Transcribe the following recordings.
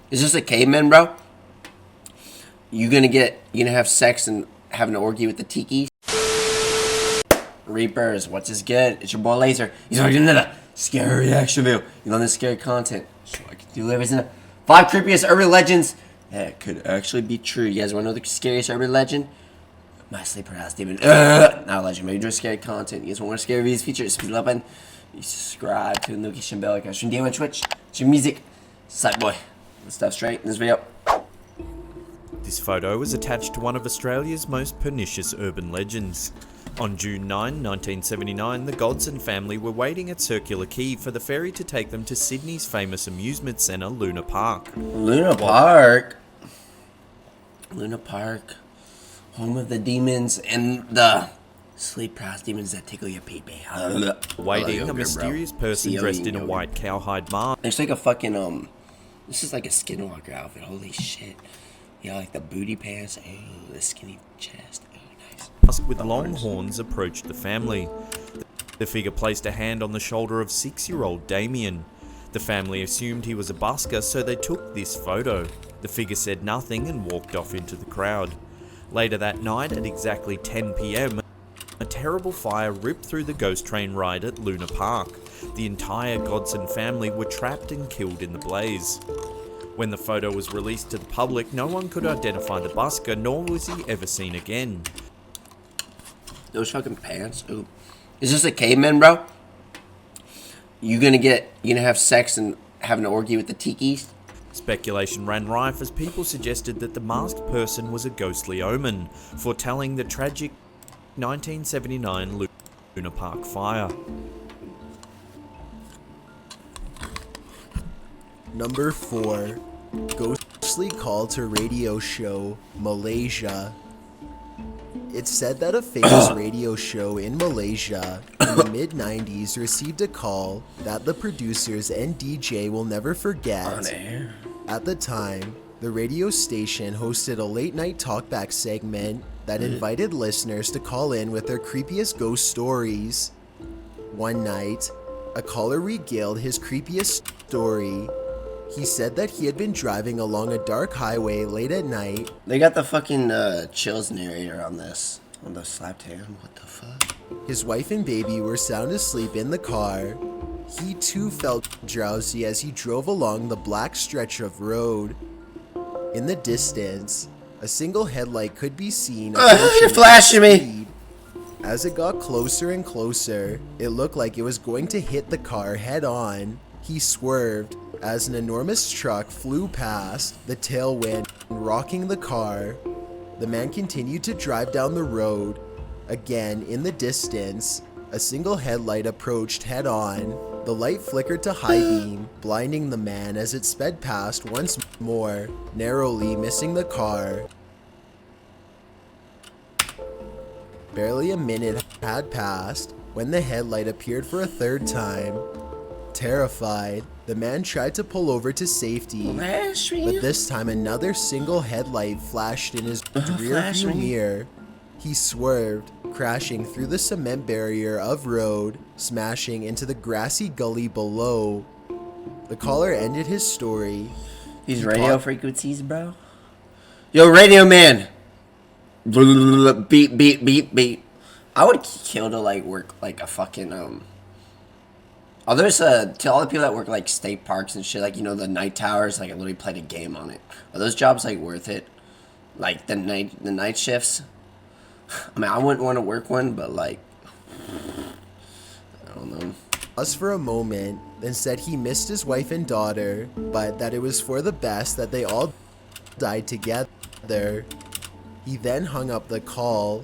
Is this a caveman, bro? You gonna have sex and have an orgy with the tiki? Reapers, what's this good? It's your boy Laser. He's already another scary action video. You love this scary content. So I can do everything. 5 creepiest urban legends that could actually be true. You guys wanna know the scariest urban legend? My sleeper house demon. Not a legend, but you enjoy scary content. You guys want more scary videos featured? Speed up and you subscribe to the notification bell. I stream on Twitch. It's your music. Side boy. Let's dive straight in this video. This photo was attached to one of Australia's most pernicious urban legends. On June 9, 1979, the Godson family were waiting at Circular Quay for the ferry to take them to Sydney's famous amusement centre, Luna Park. Luna Park? Luna Park. Home of the demons and the sleep house demons that tickle your pee-pee. Waiting, a mysterious person dressed in a white cowhide mask. It's like a fucking, this is like a skinwalker outfit. Holy shit. Yeah, like the booty pants. Oh, the skinny chest. Nice. With long horns approached the family. The figure placed a hand on the shoulder of 6-year-old Damien. The family assumed he was a busker, so they took this photo. The figure said nothing and walked off into the crowd. Later that night, at exactly 10 PM, a terrible fire ripped through the ghost train ride at Luna Park. The entire Godson family were trapped and killed in the blaze. When the photo was released to the public, no one could identify the busker, nor was he ever seen again. Those fucking pants. Ooh. Is this a caveman, bro? You gonna have sex and have an orgy with the tikis? Speculation ran rife as people suggested that the masked person was a ghostly omen, foretelling the tragic 1979 Luna Park fire. Number 4. Ghostly call to radio show, Malaysia. It's said that a famous radio show in Malaysia in the mid-90s received a call that the producers and DJ will never forget. On air. At the time, the radio station hosted a late-night talkback segment that invited listeners to call in with their creepiest ghost stories. One night, a caller regaled his creepiest story. He said that he had been driving along a dark highway late at night. They got the fucking chills narrator on this. On the slapped hand. What the fuck? His wife and baby were sound asleep in the car. He too felt drowsy as he drove along the black stretch of road. In the distance, a single headlight could be seen. You're flashing me! As it got closer and closer, it looked like it was going to hit the car head on. He swerved as an enormous truck flew past, the tailwind rocking the car. The man continued to drive down the road. Again, in the distance, a single headlight approached head-on. The light flickered to high beam, blinding the man as it sped past once more, narrowly missing the car. Barely a minute had passed when the headlight appeared for a third time. Terrified, the man tried to pull over to safety, but this time another single headlight flashed in his rearview mirror. He swerved, crashing through the cement barrier of road, smashing into the grassy gully below. The caller ended his story. These radio frequencies, bro. Yo, radio man. Beep, beep, beep, beep. I would kill to like work like a fucking Oh, there's to all the people that work like state parks and shit, like, you know, the night towers, like I literally played a game on it. Are those jobs like worth it? Like the night shifts? I mean, I wouldn't want to work one, but like, I don't know. Paused for a moment, then said he missed his wife and daughter, but that it was for the best that they all died together. He then hung up the call.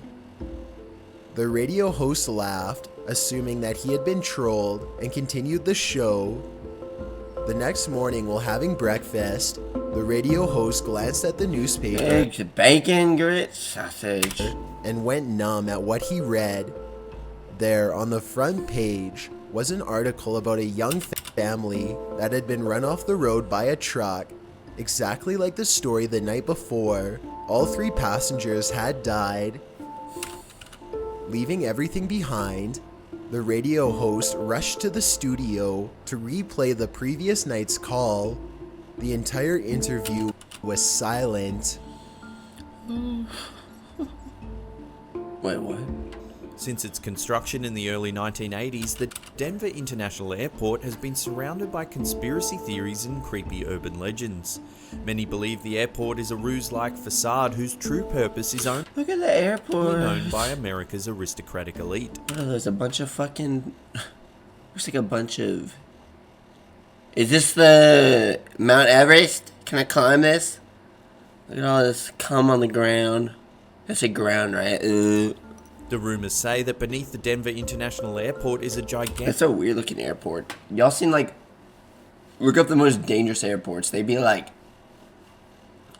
The radio host laughed, assuming that he had been trolled, and continued the show. The next morning, while having breakfast, the radio host glanced at the newspaper. Eggs, bacon, grits, sausage. And went numb at what he read. There, on the front page, was an article about a young family that had been run off the road by a truck, exactly like the story the night before. All 3 passengers had died. Leaving everything behind, the radio host rushed to the studio to replay the previous night's call. The entire interview was silent. Wait, what? Since its construction in the early 1980s, the Denver International Airport has been surrounded by conspiracy theories and creepy urban legends. Many believe the airport is a ruse-like facade whose true purpose is only Look at the airport. known by America's aristocratic elite. What are those? A bunch of fucking... Looks like a bunch of... Is this the Mount Everest? Can I climb this? Look at all this cum on the ground. That's a ground, right? The rumors say that beneath the Denver International Airport is a gigantic... It's a weird looking airport. Y'all seen like... Look up the most dangerous airports. They'd be like...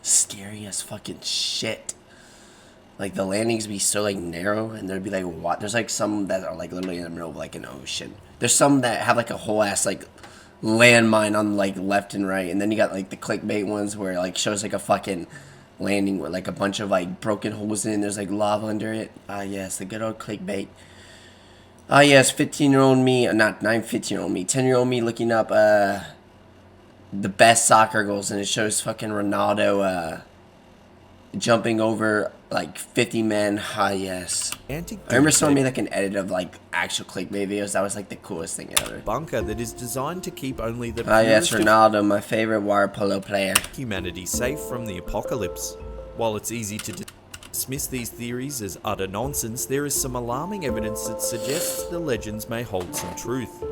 Scary as fucking shit. Like the landings be so like narrow, and there'd be like what? There's like some that are like literally in the middle of like an ocean. There's some that have like a whole ass like landmine on like left and right, and then you got like the clickbait ones where it like shows like a fucking landing with like a bunch of like broken holes in. There's like lava under it. Ah yes, the good old clickbait. Ah yes, 15-year-old me, not 15-year-old me, 10-year-old me looking up the best soccer goals, and it shows fucking Ronaldo jumping over like 50 men. Ah yes. I remember someone made like an edit of like actual clickbait videos. That was like the coolest thing ever. Bunker that is designed to keep only the Ah yes, purest of Ronaldo, my favorite water polo player. humanity safe from the apocalypse. While it's easy to dismiss these theories as utter nonsense, there is some alarming evidence that suggests the legends may hold some truth.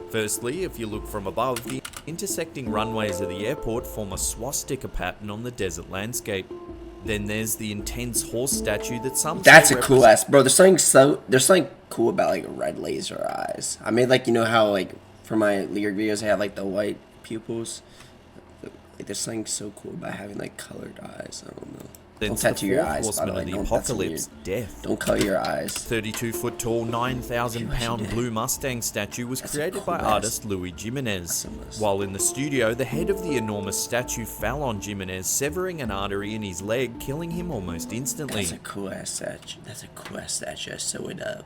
Firstly, if you look from above, the intersecting runways of the airport form a swastika pattern on the desert landscape. Then there's the intense horse statue that some That's say a cool ass, bro. There's something cool about like red laser eyes. I made like, you know how like for my lyric videos I have like the white pupils. Like there's something so cool about having like colored eyes. I don't know. Then Don't tattoo your eyes, by the way. the Don't, that's apocalypse, weird. death. Don't color your eyes. 32-foot tall, 9,000-pound blue Mustang statue was That's a created cool by ass. artist Louis Awesome. While in the studio, the head of the enormous statue fell on Jimenez, severing an artery in his leg, killing him almost instantly. That's a cool ass statue. That's a cool ass statue. I sew it up.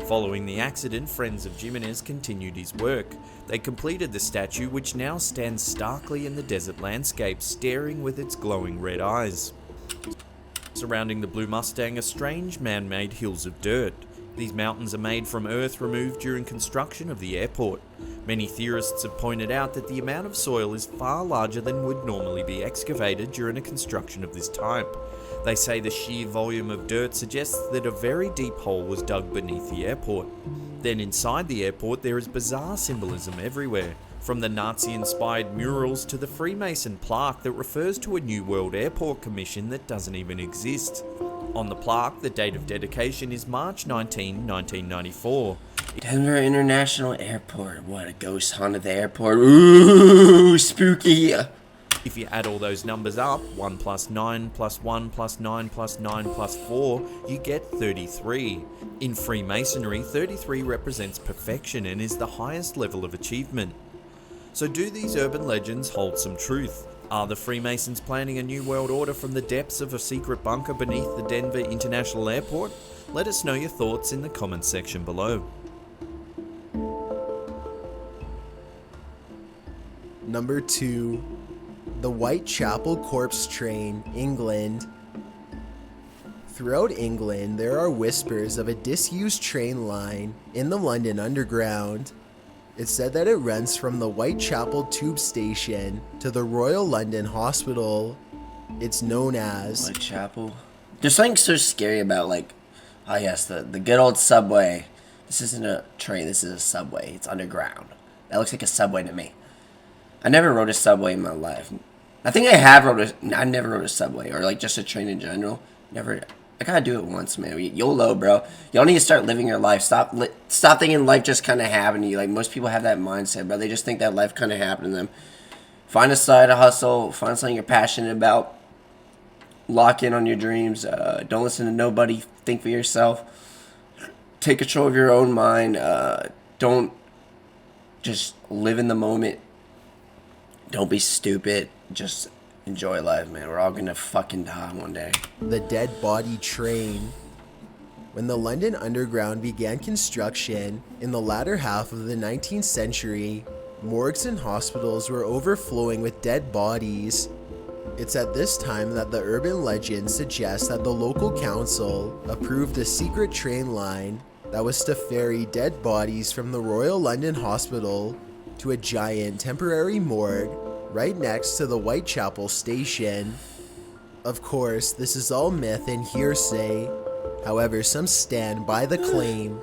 Following the accident, friends of Jimenez continued his work. They completed the statue, which now stands starkly in the desert landscape, staring with its glowing red eyes. Surrounding the blue Mustang are strange man-made hills of dirt. These mountains are made from earth removed during construction of the airport. Many theorists have pointed out that the amount of soil is far larger than would normally be excavated during a construction of this type. They say the sheer volume of dirt suggests that a very deep hole was dug beneath the airport. Then inside the airport there is bizarre symbolism everywhere, from the Nazi-inspired murals to the Freemason plaque that refers to a New World Airport Commission that doesn't even exist. On the plaque, the date of dedication is March 19, 1994. Denver International Airport. What, a ghost haunted the airport. Ooh, spooky. If you add all those numbers up, 1 plus 9 plus 1 plus 9 plus 9 plus 4, you get 33. In Freemasonry, 33 represents perfection and is the highest level of achievement. So do these urban legends hold some truth? Are the Freemasons planning a new world order from the depths of a secret bunker beneath the Denver International Airport? Let us know your thoughts in the comments section below. Number 2. The Whitechapel Corpse Train, England. Throughout England, there are whispers of a disused train line in the London Underground. It's said that it runs from the Whitechapel Tube Station to the Royal London Hospital. It's known as Whitechapel. There's something so scary about like, oh yes, the good old subway. This isn't a train, this is a subway. It's underground. That looks like a subway to me. I never rode a subway in my life. I think I never rode a subway or like just a train in general. Never. I gotta do it once, man. YOLO, bro. Y'all need to start living your life. Stop thinking life just kind of happened to you. Like most people have that mindset, bro. They just think that life kind of happened to them. Find a side hustle. Find something you're passionate about. Lock in on your dreams. Don't listen to nobody. Think for yourself. Take control of your own mind. Don't just live in the moment. Don't be stupid. Just enjoy life, man. We're all gonna fucking die one day. the dead body train. When the London Underground began construction in the latter half of the 19th century, morgues and hospitals were overflowing with dead bodies. It's at this time that the urban legend suggests that the local council approved a secret train line that was to ferry dead bodies from the Royal London Hospital to a giant temporary morgue right next to the Whitechapel station. Of course, this is all myth and hearsay. However, some stand by the claim.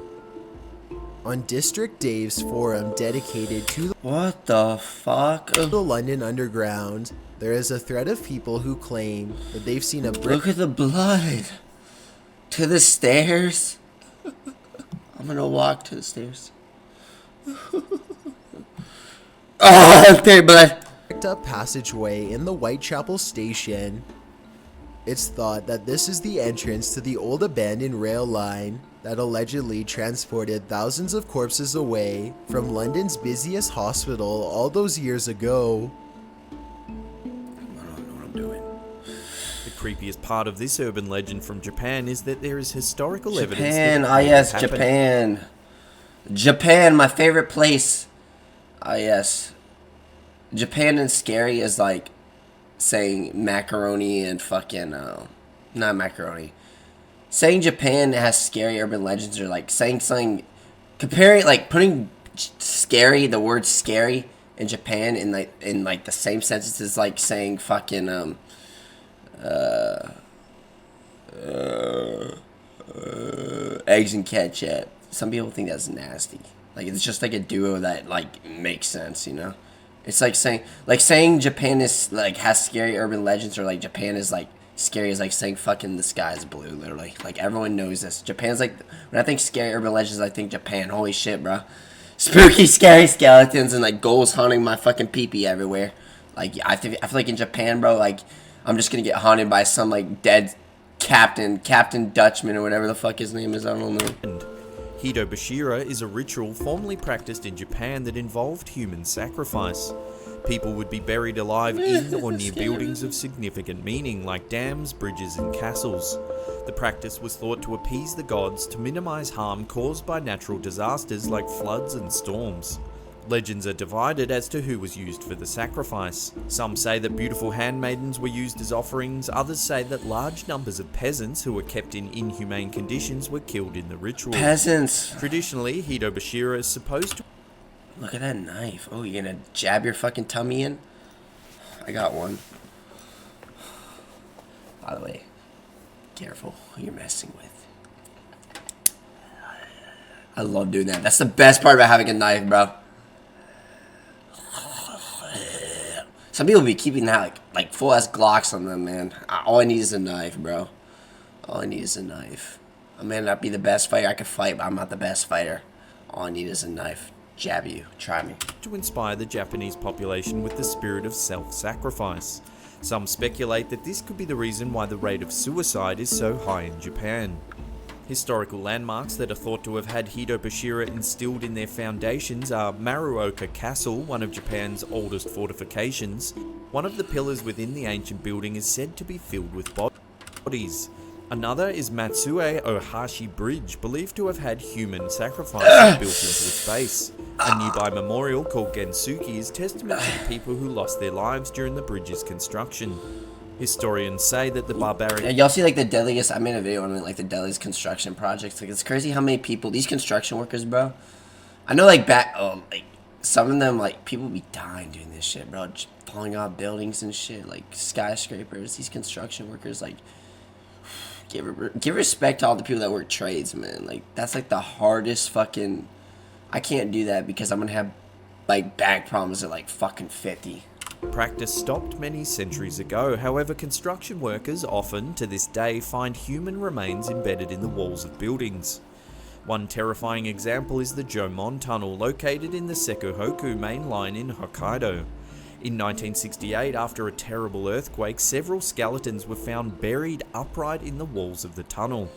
On District Dave's forum dedicated to What the fuck? the London Underground, there is a thread of people who claim that they've seen a brick Look at the blood. To the stairs. I'm gonna walk to the stairs. Oh, there's blood. up passageway in the Whitechapel station. It's thought that this is the entrance to the old abandoned rail line that allegedly transported thousands of corpses away from London's busiest hospital all those years ago. I don't know what I'm doing. The creepiest part of this urban legend from Japan is that there is historical evidence Japan, that ah yes, happened. Japan. Japan, my favorite place. Ah yes. Japan and scary is like saying macaroni and fucking, not macaroni. Saying Japan has scary urban legends, or like saying something, comparing, like putting scary, the word scary in Japan in like the same sentence is like saying fucking, eggs and ketchup. Some people think that's nasty. Like, it's just like a duo that like makes sense, you know? It's like saying Japan is like has scary urban legends, or like Japan is like scary is like saying fucking the sky is blue, literally. Like, everyone knows this. Japan's like, when I think scary urban legends, I think Japan. Holy shit, bro. Spooky, scary skeletons and like ghouls haunting my fucking pee-pee everywhere. Like, I feel like in Japan, bro, like I'm just gonna get haunted by some like dead Captain Dutchman or whatever the fuck his name is. I don't know. And Hidobashira is a ritual formerly practiced in Japan that involved human sacrifice. People would be buried alive in or near buildings of significant meaning, like dams, bridges, and castles. The practice was thought to appease the gods to minimize harm caused by natural disasters like floods and storms. Legends are divided as to who was used for the sacrifice. Some say that beautiful handmaidens were used as offerings, others say that large numbers of peasants who were kept in inhumane conditions were killed in the ritual. Peasants. Traditionally, Hidobashira is supposed to... Look at that knife. Oh, you gonna jab your fucking tummy in? I got one. By the way, careful who you're messing with. I love doing that. That's the best part about having a knife, bro. Some people be keeping that like full ass Glocks on them, man. All I need is a knife, bro. All I need is a knife. I may not be the best fighter. I can fight, but I'm not the best fighter. All I need is a knife. Jab you. Try me. to inspire the Japanese population with the spirit of self-sacrifice. Some speculate that this could be the reason why the rate of suicide is so high in Japan. Historical landmarks that are thought to have had Hidobashira instilled in their foundations are Maruoka Castle, one of Japan's oldest fortifications. One of the pillars within the ancient building is said to be filled with bodies. Another is Matsue Ohashi Bridge, believed to have had human sacrifices built into its base. A nearby memorial called Gensuki is testament to the people who lost their lives during the bridge's construction. Historians say that the barbaric... Yeah, y'all see like the deadliest... I made a video on it, like the deadliest construction projects. Like, it's crazy how many people... These construction workers, bro. I know like like some of them, like, people be dying doing this shit, bro. Just falling off buildings and shit. Like skyscrapers. These construction workers, like... Give respect to all the people that work trades, man. Like, that's like the hardest fucking... I can't do that because I'm gonna have like back problems at like fucking 50. Practice stopped many centuries ago. However, construction workers often, to this day, find human remains embedded in the walls of buildings. One terrifying example is the Jomon Tunnel, located in the Sekuhoku main line in Hokkaido. In 1968, after a terrible earthquake, several skeletons were found buried upright in the walls of the tunnel.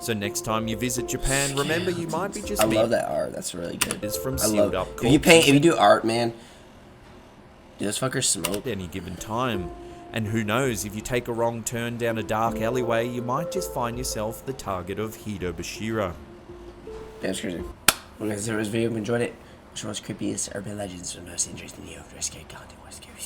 So next time you visit Japan, remember you might be just... I love that art. That's really good. Is from I love sealed up it. If you do art, man, do those fuckers smoke? at any given time. And who knows, if you take a wrong turn down a dark alleyway, you might just find yourself the target of Hidobashira. That's crazy. Well, guys, this video. If you enjoyed it, Which one's creepiest urban legends was most interesting to you? Scary content was scary.